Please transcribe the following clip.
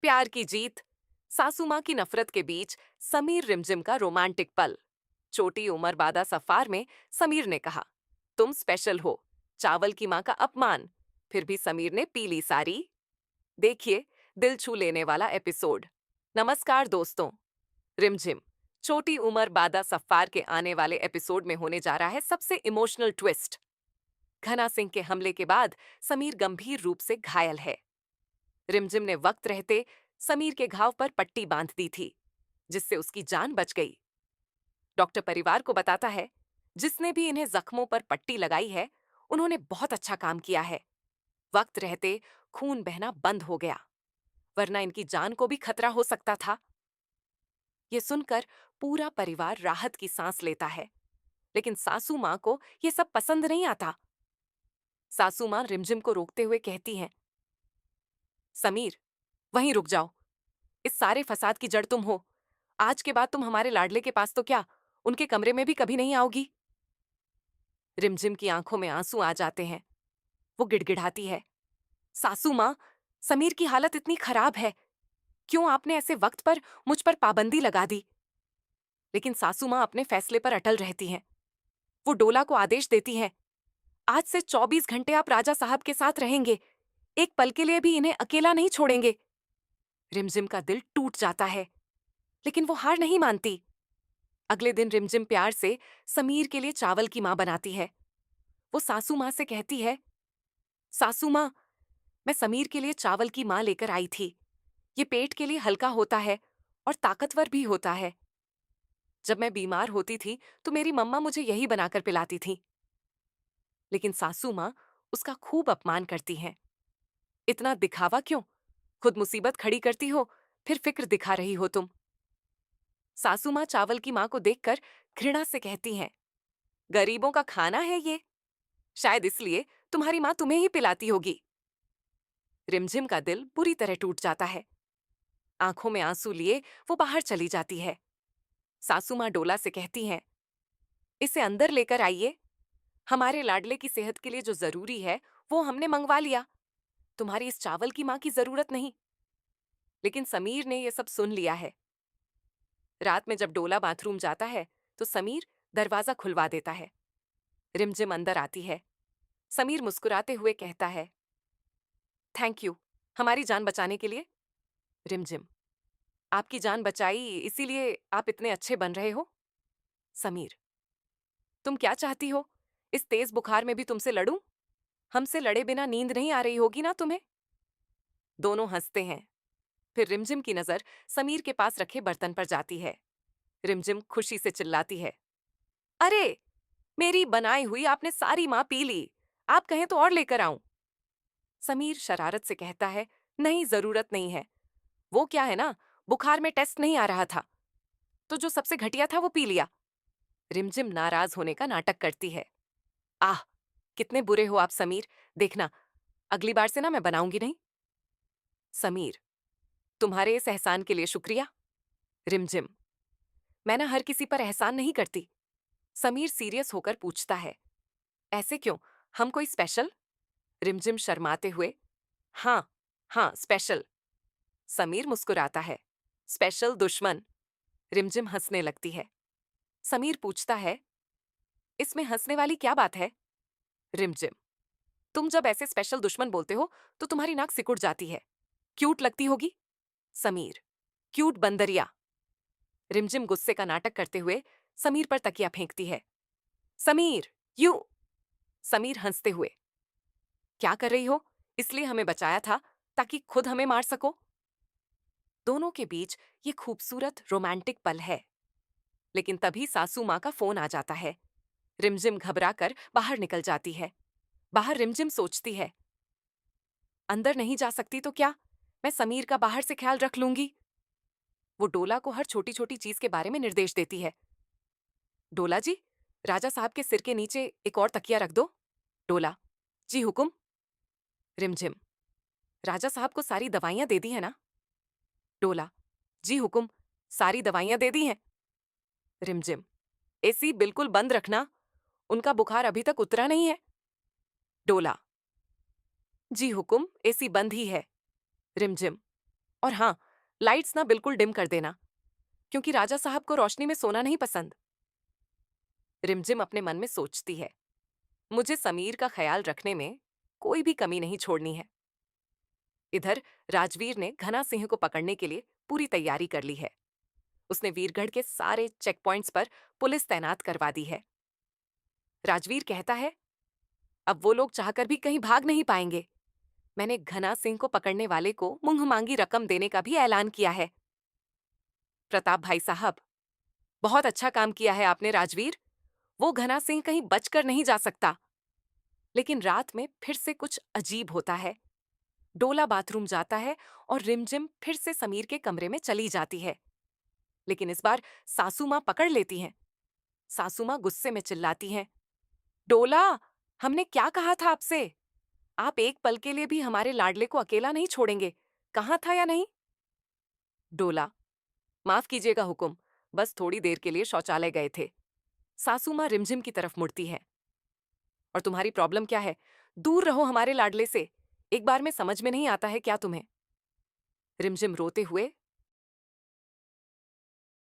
प्यार की जीत, सासू माँ की नफरत के बीच समीर रिमझिम का रोमांटिक पल। छोटी उम्र बादा सफार में समीर ने कहा, तुम स्पेशल हो। चावल की माँ का अपमान। फिर भी समीर ने पी ली सारी। देखिए, दिल छू लेने वाला एपिसोड। नमस्कार दोस्तों। रिमझिम, छोटी उम्र बादा सफार के आने वाले एपिसोड में होने जा रहा है सबसे इमोशनल ट्विस्ट। घना सिंह के हमले के बाद समीर गंभीर रूप से घायल है। रिमझिम ने वक्त रहते समीर के घाव पर पट्टी बांध दी थी, जिससे उसकी जान बच गई। डॉक्टर परिवार को बताता है, जिसने भी इन्हें जख्मों पर पट्टी लगाई है, उन्होंने बहुत अच्छा काम किया है। वक्त रहते खून बहना बंद हो गया, वरना इनकी जान को भी खतरा हो सकता था। ये सुनकर पूरा परिवार राहत की सांस लेता है, लेकिन सासू माँ को ये सब पसंद नहीं आता। सासू माँ रिमझिम को रोकते हुए कहती हैं, समीर, वहीं रुक जाओ। इस सारे फसाद की जड़ तुम हो। आज के बाद तुम हमारे लाडले के पास तो क्या, उनके कमरे में भी कभी नहीं आओगी। रिमझिम की आंखों में आंसू आ जाते हैं। वो गिड़गिड़ाती है, सासू माँ, समीर की हालत इतनी खराब है, क्यों आपने ऐसे वक्त पर मुझ पर पाबंदी लगा दी। लेकिन सासू माँ अपने फैसले पर अटल रहती हैं। वो डोला को आदेश देती हैं, आज से 24 घंटे आप राजा साहब के साथ रहेंगे। एक पल के लिए भी इन्हें अकेला नहीं छोड़ेंगे। रिमझिम का दिल टूट जाता है, लेकिन वो हार नहीं मानती। अगले दिन रिमझिम प्यार से समीर के लिए चावल की माँ बनाती है। वो सासू माँ से कहती है, सासू माँ, मैं समीर के लिए चावल की माँ लेकर आई थी। ये पेट के लिए हल्का होता है और ताकतवर भी होता है। जब मैं बीमार होती थी तो मेरी मम्मा मुझे यही बनाकर पिलाती थी। लेकिन सासू माँ उसका खूब अपमान करती हैं। इतना दिखावा क्यों? खुद मुसीबत खड़ी करती हो, फिर फिक्र दिखा रही हो तुम। सासू माँ चावल की माँ को देखकर घृणा से कहती हैं, गरीबों का खाना है ये, शायद इसलिए तुम्हारी माँ तुम्हें ही पिलाती होगी। रिमझिम का दिल बुरी तरह टूट जाता है। आंखों में आंसू लिए वो बाहर चली जाती है। सासू माँ डोला से कहती हैं, इसे अंदर लेकर आइए। हमारे लाडले की सेहत के लिए जो जरूरी है वो हमने मंगवा लिया। तुम्हारी इस चावल की माँ की जरूरत नहीं। लेकिन समीर ने यह सब सुन लिया है। रात में जब डोला बाथरूम जाता है तो समीर दरवाजा खुलवा देता है। रिमझिम अंदर आती है। समीर मुस्कुराते हुए कहता है, थैंक यू, हमारी जान बचाने के लिए। रिमझिम, आपकी जान बचाई इसीलिए आप इतने अच्छे बन रहे हो। समीर, तुम क्या चाहती हो? इस तेज बुखार में भी तुमसे लड़ूं? हमसे लड़े बिना नींद नहीं आ रही होगी ना तुम्हें? दोनों हंसते हैं। फिर रिमझिम की नजर समीर के पास रखे बर्तन पर जाती है। रिमझिम खुशी से चिल्लाती है, अरे, मेरी बनाई हुई आपने सारी माँ पी ली। आप कहें तो और लेकर आऊं? समीर शरारत से कहता है, नहीं, जरूरत नहीं है। वो क्या है ना, बुखार में टेस्ट नहीं आ रहा था, तो जो सबसे घटिया था वो पी लिया। रिमझिम नाराज होने का नाटक करती है। आह, कितने बुरे हो आप समीर। देखना, अगली बार से ना मैं बनाऊंगी नहीं। समीर, तुम्हारे इस एहसान के लिए शुक्रिया। रिमझिम, मैं ना हर किसी पर एहसान नहीं करती। समीर सीरियस होकर पूछता है, ऐसे क्यों, हम कोई स्पेशल? रिमझिम शर्माते हुए, हाँ, हाँ, स्पेशल। समीर मुस्कुराता है, स्पेशल दुश्मन। रिमझिम हंसने लगती है। समीर पूछता है, इसमें हंसने वाली क्या बात है? रिमझिम, तुम जब ऐसे स्पेशल दुश्मन बोलते हो तो तुम्हारी नाक सिकुड़ जाती है। क्यूट लगती होगी। समीर, क्यूट बंदरिया। रिमझिम गुस्से का नाटक करते हुए समीर पर तकिया फेंकती है। समीर, यू। समीर हंसते हुए, क्या कर रही हो? इसलिए हमें बचाया था ताकि खुद हमें मार सको। दोनों के बीच ये खूबसूरत रोमांटिक पल है। लेकिन तभी सासू माँ का फोन आ जाता है। रिमझिम घबराकर बाहर निकल जाती है। बाहर रिमझिम सोचती है, अंदर नहीं जा सकती तो क्या, मैं समीर का बाहर से ख्याल रख लूंगी। वो डोला को हर छोटी छोटी चीज के बारे में निर्देश देती है। डोला जी, राजा साहब के सिर के नीचे एक और तकिया रख दो। डोला, जी हुकुम। रिमझिम, राजा साहब को सारी दवाइयां दे दी है ना? डोला, जी हुकुम, सारी दवाइयां दे दी हैं। रिमझिम, एसी बिल्कुल बंद रखना, उनका बुखार अभी तक उतरा नहीं है। डोला, जी हुकुम, एसी बंद ही है। रिमझिम, और हाँ, लाइट्स ना बिल्कुल डिम कर देना, क्योंकि राजा साहब को रोशनी में सोना नहीं पसंद। रिमझिम अपने मन में सोचती है, मुझे समीर का ख्याल रखने में कोई भी कमी नहीं छोड़नी है। इधर राजवीर ने घना सिंह को पकड़ने के लिए पूरी तैयारी कर ली है। उसने वीरगढ़ के सारे चेक पॉइंट्स पर पुलिस तैनात करवा दी है। राजवीर कहता है, अब वो लोग चाहकर भी कहीं भाग नहीं पाएंगे। मैंने घना सिंह को पकड़ने वाले को मुंह मांगी रकम देने का भी ऐलान किया है। प्रताप भाई साहब, बहुत अच्छा काम किया है आपने राजवीर। वो घना सिंह कहीं बचकर नहीं जा सकता। लेकिन रात में फिर से कुछ अजीब होता है। डोला बाथरूम जाता है और रिमझिम फिर से समीर के कमरे में चली जाती है। लेकिन इस बार सासू माँ पकड़ लेती हैं। सासू माँ गुस्से में चिल्लाती हैं, डोला, हमने क्या कहा था आपसे? आप एक पल के लिए भी हमारे लाडले को अकेला नहीं छोड़ेंगे। कहाँ था या नहीं? डोला, माफ कीजिएगा हुकुम, बस थोड़ी देर के लिए शौचालय गए थे। सासू माँ रिमझिम की तरफ मुड़ती है। और तुम्हारी प्रॉब्लम क्या है? दूर रहो हमारे लाडले से। एक बार में समझ में नहीं आता है क्या तुम्हें? रिमझिम रोते हुए